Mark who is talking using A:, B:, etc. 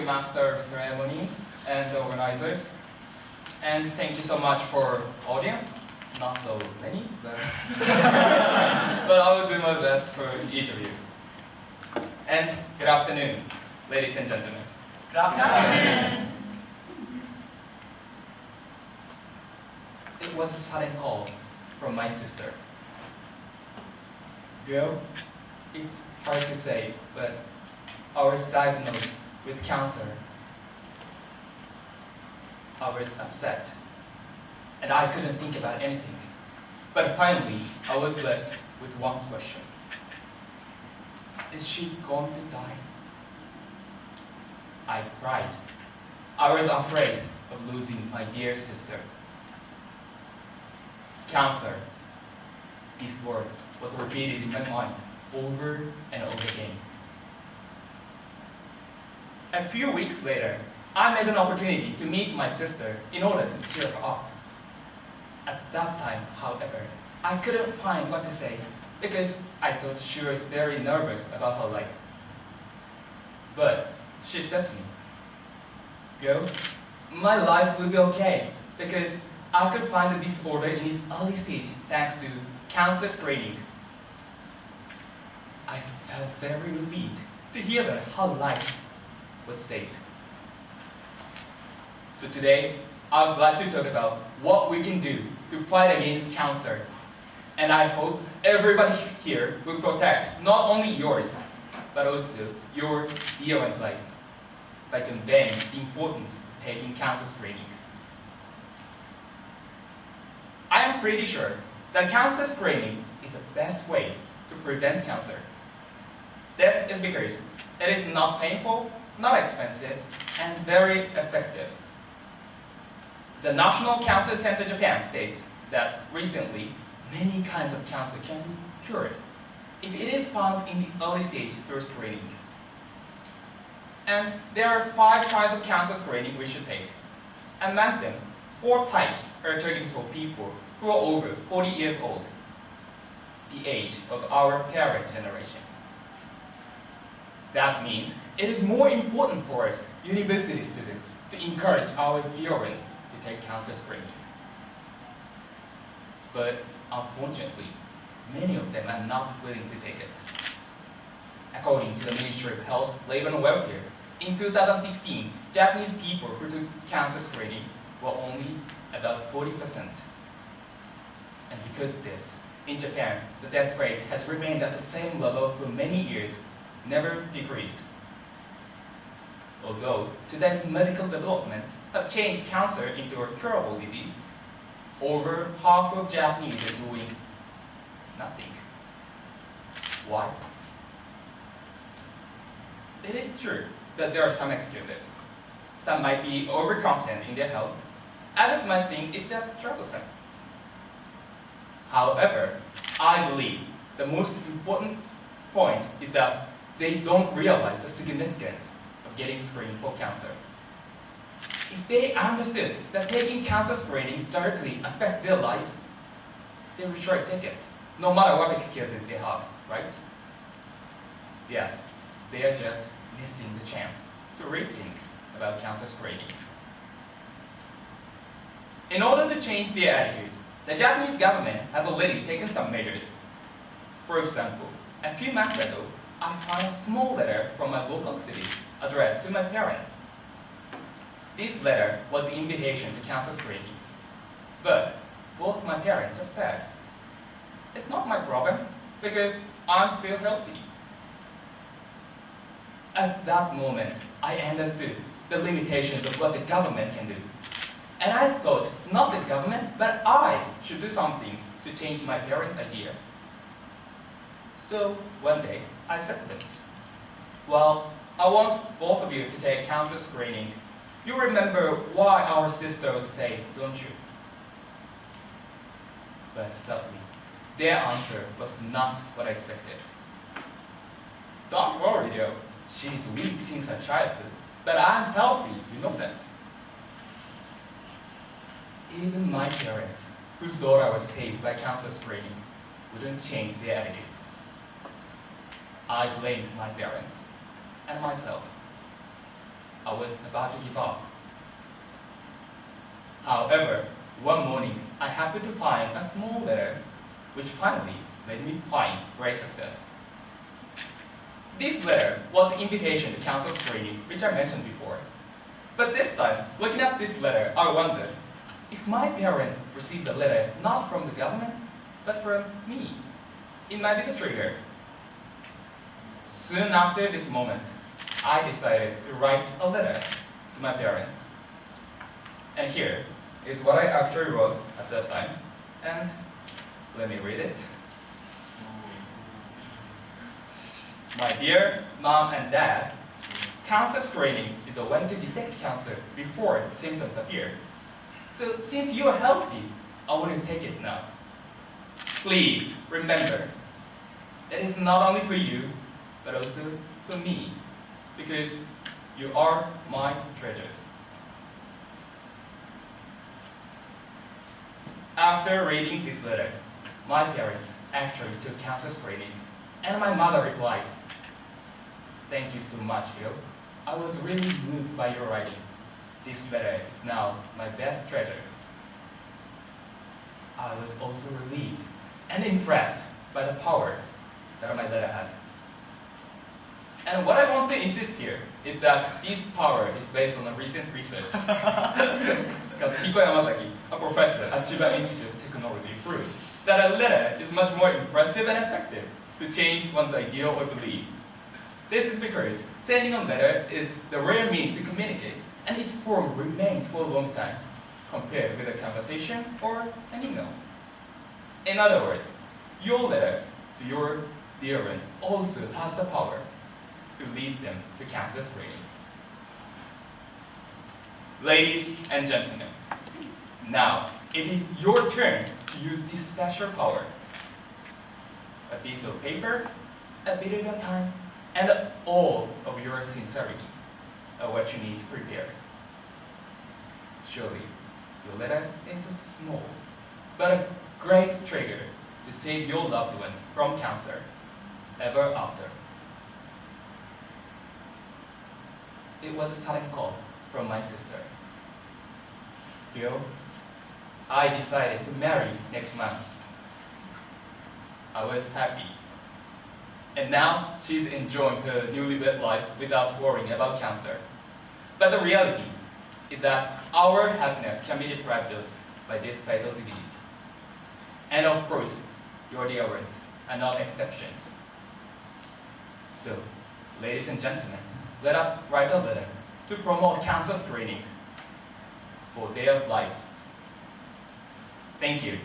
A: Master of Ceremony and the organizers. And thank you so much for audience. Not so many, but, but I will do my best for each of you. And good afternoon, ladies and gentlemen.
B: Good afternoon.
A: It was a sudden call from my sister. Girl, it's hard to say, but I was diagnosed with cancer. I was upset, and I couldn't think about anything. But finally, I was left with one question. Is she going to die? I cried. I was afraid of losing my dear sister. Cancer. This word was repeated in my mind over and over again. A few weeks later, I made an opportunity to meet my sister in order to cheer her up. At that time, however, I couldn't find what to say because I thought she was very nervous about her life. But she said to me, "Girl, my life will be okay because I could find the disorder in its early stage thanks to cancer screening." I felt very relieved to hear that her life was saved. So today, I would like to talk about what we can do to fight against cancer. And I hope everybody here will protect not only yours, but also your dear one's lives by conveying the importance of taking cancer screening. I am pretty sure that cancer screening is the best way to prevent cancer. This is because it is not painful, not expensive, and very effective. The National Cancer Center Japan states that recently, many kinds of cancer can be cured if it is found in the early stage through screening. And there are 5 kinds of cancer screening we should take. Among them, 4 types are targeted for people who are over 40 years old, the age of our parent generation. That means it is more important for us, university students, to encourage our dear ones to take cancer screening. But unfortunately, many of them are not willing to take it. According to the Ministry of Health, Labor and Welfare, in 2016, Japanese people who took cancer screening were only about 40%. And because of this, in Japan, the death rate has remained at the same level for many years, never decreased. Although today's medical developments have changed cancer into a curable disease, over half of Japanese are doing nothing. Why? It is true that there are some excuses. Some might be overconfident in their health, others might think it's just troublesome. However, I believe the most important point is that they don't realize the significance of getting screened for cancer. If they understood that taking cancer screening directly affects their lives, they will sure take it, no matter what excuses they have, right? Yes, they are just missing the chance to rethink about cancer screening. In order to change their attitudes, the Japanese government has already taken some measures. For example, a few months ago, I found a small letter from my local city addressed to my parents. This letter was the invitation to cancer screening. But both my parents just said, "It's not my problem because I'm still healthy." At that moment, I understood the limitations of what the government can do. And I thought not the government, but I should do something to change my parents' idea. So one day, I said to them, "Well, I want both of you to take cancer screening. You remember why our sister was saved, don't you?" But sadly, their answer was not what I expected. "Don't worry though, she's weak since her childhood, but I'm healthy, you know that." Even my parents, whose daughter was saved by cancer screening, wouldn't change their attitudes. I blamed my parents and myself. I was about to give up. However, one morning, I happened to find a small letter which finally made me find great success. This letter was the invitation to council screening, which I mentioned before. But this time, looking at this letter, I wondered if my parents received a letter not from the government, but from me. It might be the trigger. Soon after this moment, I decided to write a letter to my parents. And here is what I actually wrote at that time. And let me read it. My dear mom and dad, cancer screening is the way to detect cancer before symptoms appear. So since you are healthy, I want to take it now. Please remember, it is not only for you, but also for me, because you are my treasures. After reading this letter, my parents actually took cancer screening, and my mother replied, "Thank you so much, K.U.E.L. I was really moved by your writing. This letter is now my best treasure." I was also relieved and impressed by the power that my letter had. And what I want to insist here is that this power is based on a recent research. Because Hiko Yamazaki, a professor at Chiba Institute of Technology, proved that a letter is much more impressive and effective to change one's idea or belief. This is because sending a letter is the rare means to communicate, and its form remains for a long time, compared with a conversation or an email. In other words, your letter to your dear ones also has the power to lead them to cancer screening. Ladies and gentlemen, now it is your turn to use this special power. A piece of paper, a bit of your time, and all of your sincerity are what you need to prepare. Surely, your letter is a small, but a great trigger to save your loved ones from cancer ever after. It was a sudden call from my sister. K.U.E.L, I decided to marry next month. I was happy. And now she's enjoying her newlywed life without worrying about cancer. But the reality is that our happiness can be disrupted by this fatal disease. And of course, your dear ones are not exceptions. So, ladies and gentlemen, let us write a letter to promote cancer screening for their lives. Thank you.